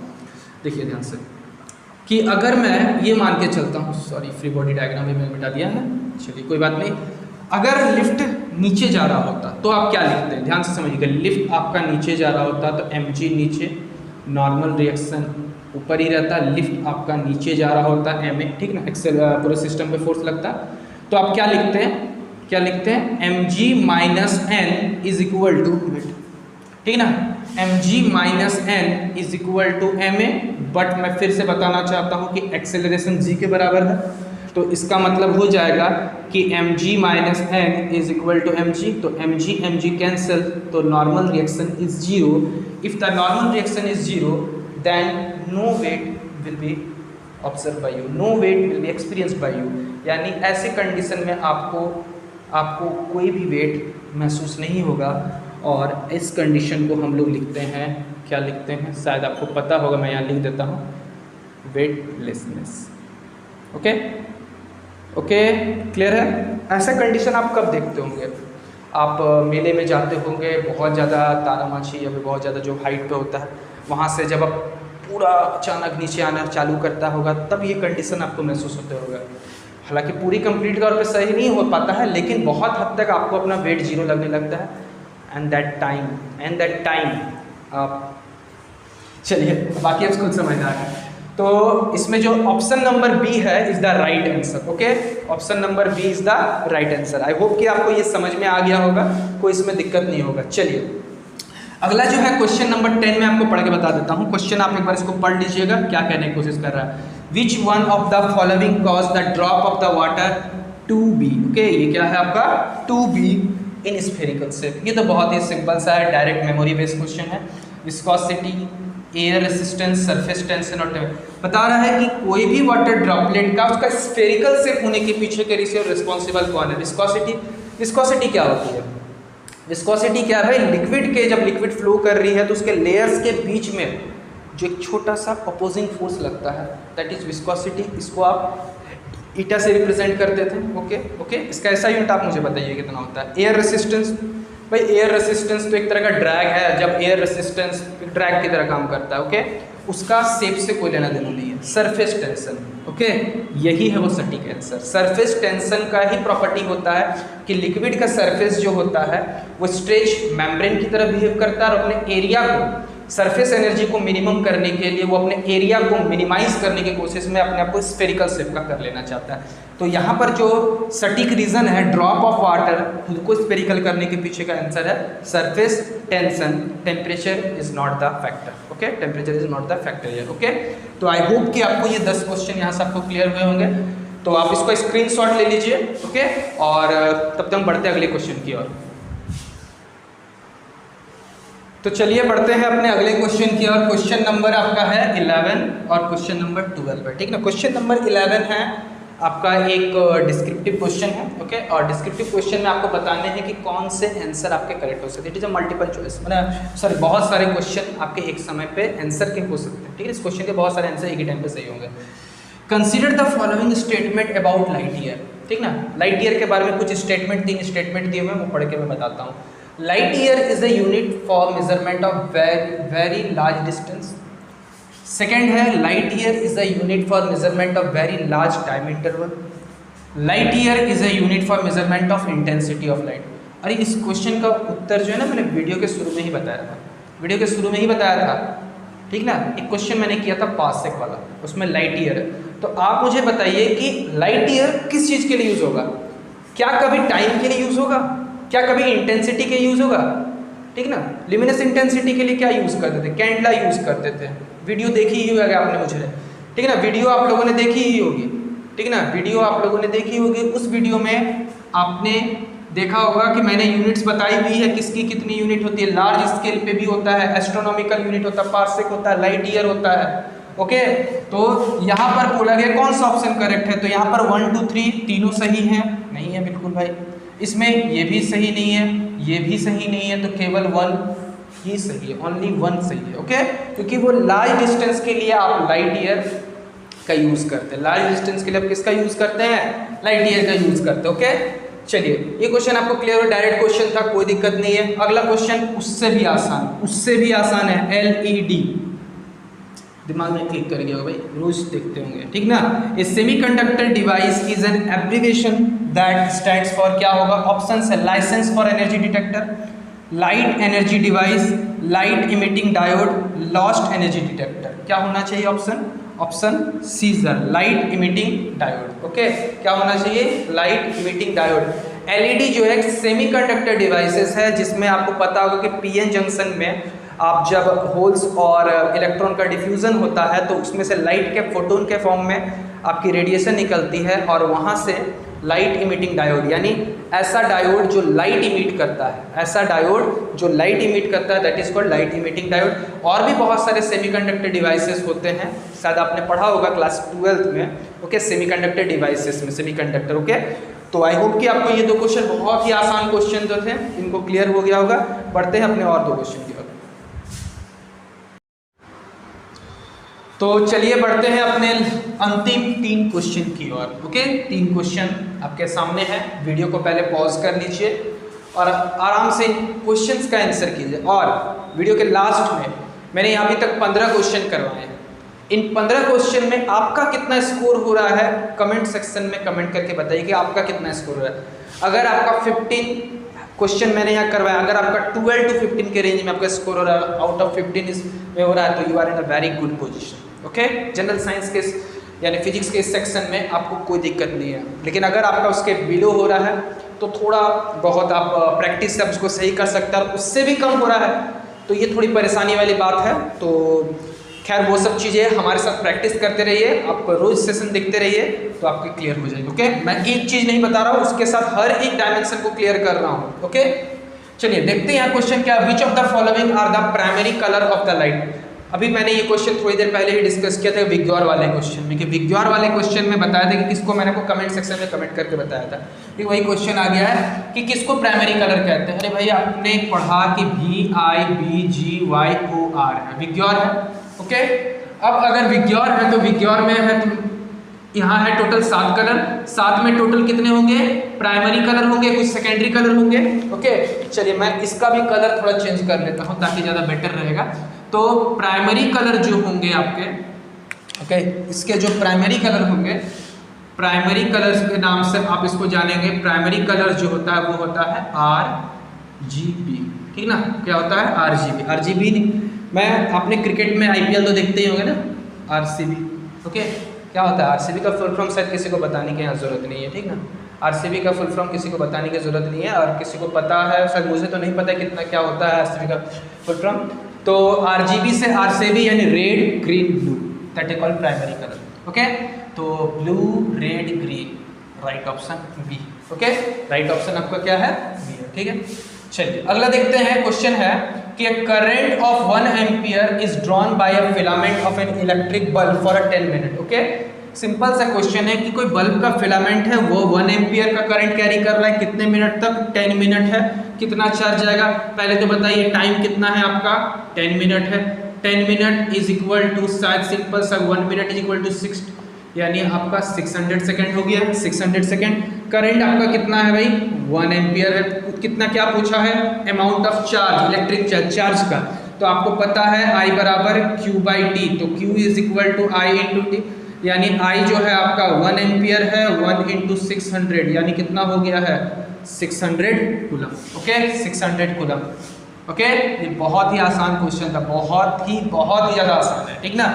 देखिए ध्यान से कि अगर मैं ये मान के चलता हूँ, सॉरी फ्री बॉडी डायग्राम भी मैंने मिटा दिया है, चलिए कोई बात नहीं। अगर लिफ्ट नीचे जा रहा होता तो आप क्या लिखते हैं, ध्यान से समझिएगा। लिफ्ट आपका नीचे जा रहा होता तो एम जी नीचे, नॉर्मल रिएक्शन ऊपर ही रहता, लिफ्ट आपका नीचे जा रहा होता एम ए, ठीक ना, एक्सेल पूरे सिस्टम पे फोर्स लगता, तो आप क्या लिखते हैं, क्या लिखते हैं M G minus N is equal to, ठीक ना, M G minus N is equal to M A. But मैं फिर से बताना चाहता हूँ कि एक्सेलरेशन जी के बराबर है, तो इसका मतलब हो जाएगा कि M G minus N is equal to M G, तो एम जी कैंसिल, तो normal reaction is zero. If the normal reaction is zero then no weight will be observe by you, no weight will be experienced by you, यानी ऐसे condition में आपको कोई भी wait महसूस नहीं होगा। और इस कंडीशन को हम लोग लिखते हैं, क्या लिखते हैं, शायद आपको पता होगा, मैं यहाँ लिख देता हूँ, वेटलेसनेस ओके ओके क्लियर है। ऐसा कंडीशन आप कब देखते होंगे, आप मेले में जाते होंगे, बहुत ज़्यादा तारामाछी या फिर बहुत ज़्यादा जो हाइट पे होता है वहाँ से जब आप पूरा अचानक नीचे आना चालू करता होगा तब ये कंडीशन आपको महसूस होते होगा। हालांकि पूरी कंप्लीट तौर पे सही नहीं हो पाता है, लेकिन बहुत हद तक आपको अपना वेट जीरो लगने लगता है। एंड दैट टाइम आप, चलिए बाकी आप खुद समझदार हैं। तो इसमें जो ऑप्शन नंबर बी है is the right answer okay, option number B is the right answer. I hope कि आपको ये समझ में आ गया होगा, कोई इसमें दिक्कत नहीं होगा। चलिए अगला जो है क्वेश्चन नंबर 10 में आपको पढ़ के बता देता हूँ। क्वेश्चन आप एक बार इसको पढ़ लीजिएगा, क्या कहने की कोशिश कर रहा है। Which one of the following cause the drop of the water to be, okay ये क्या है आपका to be in spherical shape. ये तो बहुत ही सिंपल सा है, डायरेक्ट मेमोरी बेस्ड क्वेश्चन है। Viscosity, air resistance, surface tension और बता रहा है कि कोई भी वाटर ड्रॉपलेट का उसका स्फेरिकल शेप होने के पीछे के रिस्पॉन्सिबल कौन है। विस्कोसिटी क्या होती है, विस्कोसिटी क्या है भाई, लिक्विड के जब लिक्विड फ्लो कर रही है तो उसके लेयर्स के बीच में जो एक छोटा सा अपोजिंग फोर्स लगता है दैट इज विस्कोसिटी। इसको आप ईटा से रिप्रेजेंट करते थे ओके। इसका ऐसा यूनिट आप मुझे बताइए कितना होता है। एयर रेसिस्टेंस, भाई एयर रेसिस्टेंस तो एक तरह का ड्रैग है, जब एयर रेसिस्टेंस ड्रैग की तरह काम करता है ओके, उसका शेप से कोई लेना देना नहीं है। सरफेस टेंशन ओके, यही है वो सटीक आंसर। सरफेस टेंशन का ही प्रॉपर्टी होता है कि लिक्विड का सरफेस जो होता है वो स्ट्रेच मेम्ब्रेन की तरह बिहेव करता है और अपने एरिया को, सरफेस एनर्जी को मिनिमम करने के लिए वो अपने एरिया को मिनिमाइज करने की कोशिश में अपने आप को स्फेरिकल शेप का कर लेना चाहता है। तो यहाँ पर जो सटीक रीजन है ड्रॉप ऑफ वाटर खुद को स्फेरिकल करने के पीछे का आंसर है surface tension. Temperature is not the factor okay, temperature is not the factor here okay. तो आई होप कि आपको ये 10 क्वेश्चन यहाँ से आपको क्लियर हुए होंगे, तो आप इसको स्क्रीनशॉट ले लीजिए ओके। और तब तक हम बढ़ते हैं अगले क्वेश्चन की ओर। तो चलिए बढ़ते हैं अपने अगले क्वेश्चन की ओर। क्वेश्चन नंबर आपका है 11 और क्वेश्चन नंबर 12 है, ठीक ना। क्वेश्चन नंबर 11 है आपका एक डिस्क्रिप्टिव क्वेश्चन है ओके, और डिस्क्रिप्टिव क्वेश्चन में आपको बताने हैं कि कौन से आंसर आपके करेक्ट हो सकते हैं। It is a multiple choice, मतलब सॉरी बहुत सारे क्वेश्चन आपके एक समय पे आंसर के हो सकते हैं, ठीक है। इस क्वेश्चन के बहुत सारे आंसर एक ही टाइम पे सही होंगे। Consider the following statement about light year, ठीक ना। लाइट ईयर के बारे में कुछ स्टेटमेंट, 3 स्टेटमेंट दिए हुए हैं, वो पढ़ के मैं बताता हूँ। Light year is a unit for measurement of very large distance. Second है light year is a unit for measurement of very large time interval. Light year is a unit for measurement of intensity of light. अरे इस question का उत्तर जो है ना मैंने video के शुरू में ही बताया था, वीडियो के शुरू में ही बताया था ठीक ना। एक क्वेश्चन मैंने किया था पार्सेक वाला, उसमें लाइट ईयर है। तो आप मुझे बताइए कि लाइट ईयर किस चीज़ के लिए यूज़ होगा? क्या कभी टाइम के लिए यूज़ होगा? क्या कभी इंटेंसिटी के यूज़ होगा? ठीक ना। लिमिनस इंटेंसिटी के लिए क्या यूज़ करते थे? कैंडला यूज़ करते थे। वीडियो देखी ही होगा आपने मुझे, ठीक ना। वीडियो आप लोगों ने देखी ही होगी, ठीक ना। वीडियो आप लोगों ने देखी होगी। उस वीडियो में आपने देखा होगा कि मैंने यूनिट्स बताई हुई है, किसकी कितनी यूनिट होती है। लार्ज स्केल पे भी होता है, एस्ट्रोनॉमिकल यूनिट होता है, पार्सेक होता है, लाइट ईयर होता है। ओके, तो यहाँ पर बोला गया कौन सा ऑप्शन करेक्ट है? तो यहाँ पर 1 2 3 तीनों सही हैं? नहीं है बिल्कुल भाई। इसमें ये भी सही नहीं है, ये भी सही नहीं है, तो केवल 1 ही सही है, ओनली 1 सही है। ओके, क्योंकि वो लार्ज डिस्टेंस के लिए आप लाइट ईयर का यूज़ करते हैं। लार्ज डिस्टेंस के लिए आप किसका यूज़ करते हैं? लाइट ईयर का यूज़ करते हैं। ओके, चलिए ये क्वेश्चन आपको क्लियर हो, डायरेक्ट क्वेश्चन था, कोई दिक्कत नहीं है। अगला क्वेश्चन उससे भी आसान है। LED दिमाग में क्लिक कर गया भाई, रोज देखते होंगे, ठीक ना। A semiconductor device is an abbreviation that stands for, क्या होगा? ऑप्शंस है licence for energy detector, light energy device, light emitting diode, lost energy detector. क्या होना चाहिए option C sir, light emitting diode. Okay, क्या होना चाहिए? Light emitting diode. LED जो है सेमीकंडक्टर डिवाइसेस है, जिसमें आपको पता होगा कि PN जंक्शन में आप जब होल्स और इलेक्ट्रॉन का डिफ्यूजन होता है तो उसमें से लाइट के फोटोन के फॉर्म में आपकी रेडिएशन निकलती है, और वहाँ से लाइट इमिटिंग डायोड, यानी ऐसा डायोड जो लाइट इमिट करता है, that is called light emitting diode. और भी बहुत सारे सेमीकंडक्टर डिवाइसेस होते हैं, शायद आपने पढ़ा होगा क्लास 12th में। ओके, सेमीकंडक्टर डिवाइसेस में सेमीकंडक्टर। ओके, तो आई होप कि आपको ये दो क्वेश्चन बहुत ही आसान क्वेश्चन जो थे इनको क्लियर हो गया होगा। बढ़ते हैं अपने और दो क्वेश्चन की ओर। तो चलिए बढ़ते हैं अपने अंतिम 3 क्वेश्चन की ओर। ओके, 3 क्वेश्चन आपके सामने हैं। वीडियो को पहले पॉज कर लीजिए और आराम से क्वेश्चंस का आंसर कीजिए। और वीडियो के लास्ट में मैंने यहाँ अभी तक 15 क्वेश्चन करवाए हैं। इन 15 क्वेश्चन में आपका कितना स्कोर हो रहा है, कमेंट सेक्शन में कमेंट करके बताइए कि आपका कितना स्कोर हो रहा है। अगर आपका 15 क्वेश्चन मैंने यहाँ करवाया, अगर आपका 12 to 15 के रेंज में आपका स्कोर हो रहा है, आउट ऑफ 15 में हो रहा है, तो you are in a very good position. Okay, general science के यानी फिजिक्स के इस सेक्शन में आपको कोई दिक्कत नहीं है। लेकिन अगर आपका उसके बिलो हो रहा है तो थोड़ा बहुत आप प्रैक्टिस से आप उसको सही कर सकते हैं, और उससे भी कम हो रहा है तो ये थोड़ी परेशानी वाली बात है। तो खैर वो सब चीज़ें हमारे साथ प्रैक्टिस करते रहिए, आप रोज सेशन देखते रहिए तो आपके क्लियर हो जाएगी। ओके, मैं एक चीज़ नहीं बता रहा हूँ, उसके साथ हर एक डायमेंशन को क्लियर कर रहा हूँ। ओके, चलिए देखते हैं यहाँ क्वेश्चन क्या, which of the following are the primary colour of the light. अभी मैंने ये क्वेश्चन थोड़ी देर पहले ही डिस्कस किया था विग्योर वाले क्वेश्चन में, कि विग्योर वाले क्वेश्चन में बताया था कि किसको, मैंने को कमेंट सेक्शन में कमेंट करके बताया था कि वही क्वेश्चन आ गया है कि किसको प्राइमरी कलर कहते हैं। अरे भाई आपने पढ़ा कि VIBGYOR है, विग्योर है। ओके, अब अगर विग्योर है तो विग्योर में है तो यहाँ है टोटल 7 कलर, 7 में टोटल कितने होंगे? प्राइमरी कलर होंगे, कुछ सेकेंडरी कलर होंगे। ओके, चलिए मैं इसका भी कलर थोड़ा चेंज कर लेता हूँ ताकि ज़्यादा बेटर रहेगा। तो प्राइमरी कलर जो होंगे आपके, ओके, इसके जो प्राइमरी कलर होंगे, प्राइमरी कलर्स के नाम से आप इसको जानेंगे। प्राइमरी कलर जो होता है वो होता है RGB, ठीक ना। क्या होता है? RGB नहीं, मैं आपने क्रिकेट में IPL तो देखते ही होंगे ना, RCB। ओके, क्या होता है RCB का फुल फॉर्म? शायद किसी को बताने की यहाँ ज़रूरत नहीं है, ठीक ना। RCB का फुल फॉर्म किसी को बताने की ज़रूरत नहीं है, और किसी को पता है शायद, मुझे तो नहीं पता कितना क्या होता है RCB का फुल फॉर्म। तो RGB से RCB यानी red green blue, that is called primary colour. Okay, तो blue red green, right option B. Okay, right option आपका क्या है? बी है, ठीक है। चलिए अगला देखते हैं। क्वेश्चन है कि current of 1 ampere is drawn by a filament of an electric bulb for a 10 minute. Okay, simple सा क्वेश्चन है कि कोई बल्ब का फिलामेंट है, वो 1 एम्पियर का करंट कैरी कर रहा है, कितने मिनट तक? 10 मिनट है। कितना चार्ज जाएगा पहले तो बताइए, टाइम कितना है आपका? 10 मिनट है। 10 मिनट इज इक्वल टू, शायद सिंपल सा 1 मिनट इज इक्वल टू 6, यानी आपका 600 सेकेंड हो गया। 600 सेकेंड। करंट आपका कितना है भाई? 1 एम्पियर है। कितना क्या पूछा है? Amount of charge, electric charge का। तो आपको पता है I बराबर Q/T, तो Q is equal to I into T, यानी I जो है आपका 1 एम्पियर है, 1 इंटू 600 यानी कितना हो गया है? 600 कूलम। Okay, 600 coulomb. ओके, ये बहुत ही आसान क्वेश्चन था, बहुत ही ज़्यादा आसान है, ठीक ना।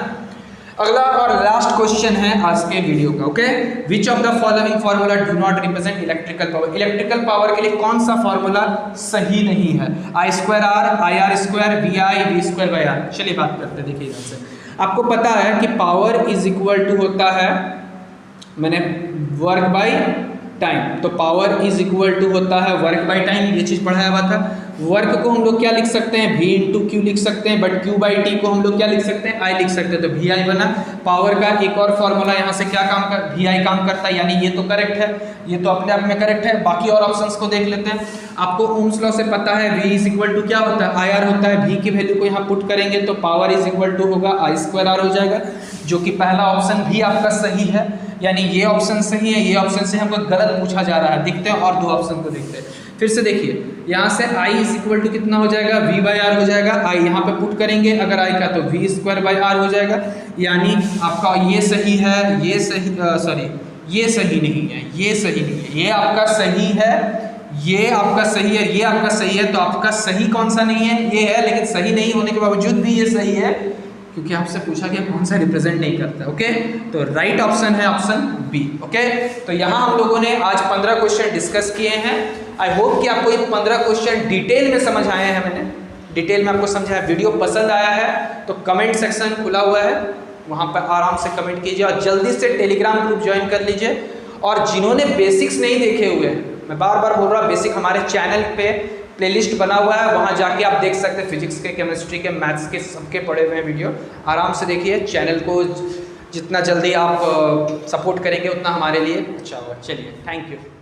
अगला और लास्ट क्वेश्चन है आज के वीडियो का। Okay, which of the following formula do not represent electrical power. Electrical power के लिए कौन सा फार्मूला सही नहीं है? I square R, I R square, V I, V square by R. चलिए बात करते हैं। देखिए यहाँ से आपको पता है कि पावर इज इक्वल टू होता है, मैंने वर्क बाई टाइम, तो पावर इज इक्वल टू होता है वर्क बाई टाइम, ये चीज़ पढ़ाया हुआ था। वर्क को हम लोग क्या लिख सकते हैं? V इंटू क्यू लिख सकते हैं, बट Q बाई टी को हम लोग क्या लिख सकते हैं? I लिख सकते हैं, तो VI बना। पावर का एक और फॉर्मूला यहाँ से क्या काम कर, VI काम करता है, यानी ये तो करेक्ट है, ये तो अपने आप में करेक्ट है। बाकी और ऑप्शंस को देख लेते हैं। आपको ओम्स लॉ से पता है V इज इक्वल टू क्या होता है? IR होता है। V की वैल्यू को यहाँ पुट करेंगे तो पावर इज इक्वल टू होगा I स्क्वायर आर हो जाएगा, जो कि पहला ऑप्शन भी आपका सही है, यानी ये ऑप्शन सही है। ये ऑप्शन से हमको गलत पूछा जा रहा है, दिखते हैं और दो ऑप्शन को देखते हैं। फिर से देखिए यहाँ से I इज इक्वल टू कितना हो जाएगा? V बाई आर हो जाएगा। I यहाँ पे पुट करेंगे अगर I का, तो V स्क्वायर बाई आर हो जाएगा, यानी आपका ये सही है, ये सही सॉरी ये सही नहीं है, ये सही नहीं है, ये आपका सही है, ये आपका सही है, ये आपका सही है। तो आपका सही कौन सा नहीं है? ये है, लेकिन सही नहीं होने के बावजूद भी ये सही है, क्योंकि आपसे पूछा गया कौन सा रिप्रेजेंट नहीं करता। ओके, तो राइट ऑप्शन है ऑप्शन बी। ओके, तो यहाँ हम लोगों ने आज 15 क्वेश्चन डिस्कस किए हैं। आई होप कि आपको ये 15 क्वेश्चन डिटेल में समझ आए हैं, मैंने डिटेल में आपको समझाया। वीडियो पसंद आया है तो कमेंट सेक्शन खुला हुआ है, वहाँ पर आराम से कमेंट कीजिए और जल्दी से टेलीग्राम ग्रुप ज्वाइन कर लीजिए। और जिन्होंने बेसिक्स नहीं देखे हुए, मैं बार बार बोल रहा हूँ, बेसिक हमारे चैनल पे प्लेलिस्ट बना हुआ है, वहाँ जाके आप देख सकते हैं। फिजिक्स के, केमिस्ट्री के, मैथ्स के, सबके पढ़े हुए हैं वीडियो, आराम से देखिए। चैनल को जितना जल्दी आप सपोर्ट करेंगे उतना हमारे लिए अच्छा होगा। चलिए, थैंक यू।